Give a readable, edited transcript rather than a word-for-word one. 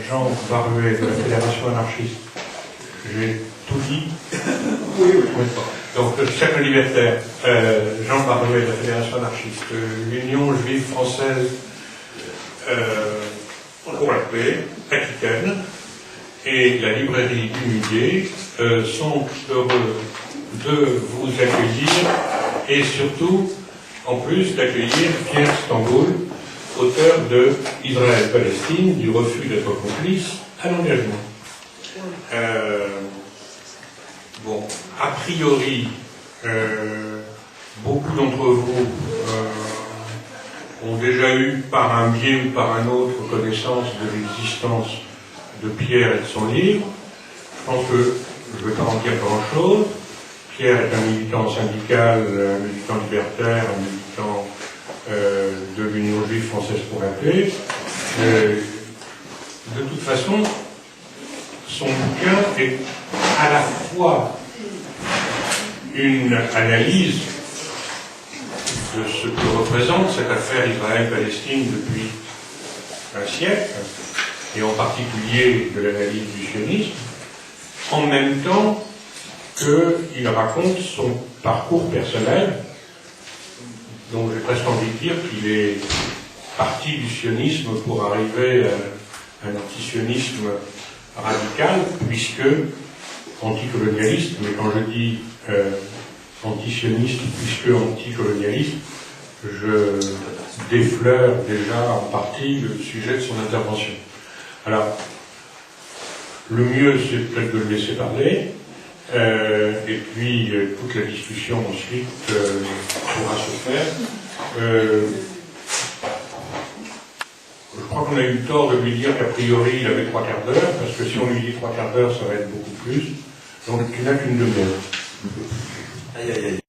Jean Baruet de la Fédération anarchiste. J'ai tout dit. Oui, oui. Donc, cercle libertaire, Jean Baruet de la Fédération anarchiste, l'Union juive française pour la paix, Aquitaine, et la librairie Unité sont heureux de vous accueillir et surtout, en plus, d'accueillir Pierre Stamboul, auteur de Israël-Palestine, du refus d'être complice à l'engagement. Bon, a priori, beaucoup d'entre vous ont déjà eu par un biais ou par un autre connaissance de l'existence de Pierre et de son livre. Je pense que je ne vais pas en dire grand-chose. Pierre est un militant syndical, un militant libertaire, un militant de l'Union juive française pour la paix. De toute façon, son bouquin est à la fois une analyse de ce que représente cette affaire Israël-Palestine depuis un siècle, et en particulier de l'analyse du sionisme, en même temps qu'il raconte son parcours personnel, dont j'ai presque envie de dire qu'il est parti du sionisme pour arriver à un antisionisme radical, puisque anticolonialiste, mais quand je dis antisioniste puisque anticolonialiste, je défleure déjà en partie le sujet de son intervention. Alors, le mieux c'est peut-être de le laisser parler, et puis toute la discussion ensuite pourra se faire. Je crois qu'on a eu tort de lui dire qu'a priori il avait 3 quarts d'heure, parce que si on lui dit 3 quarts d'heure, ça va être beaucoup plus. Donc il n'a qu'une demi-heure. Aïe, aïe, aïe.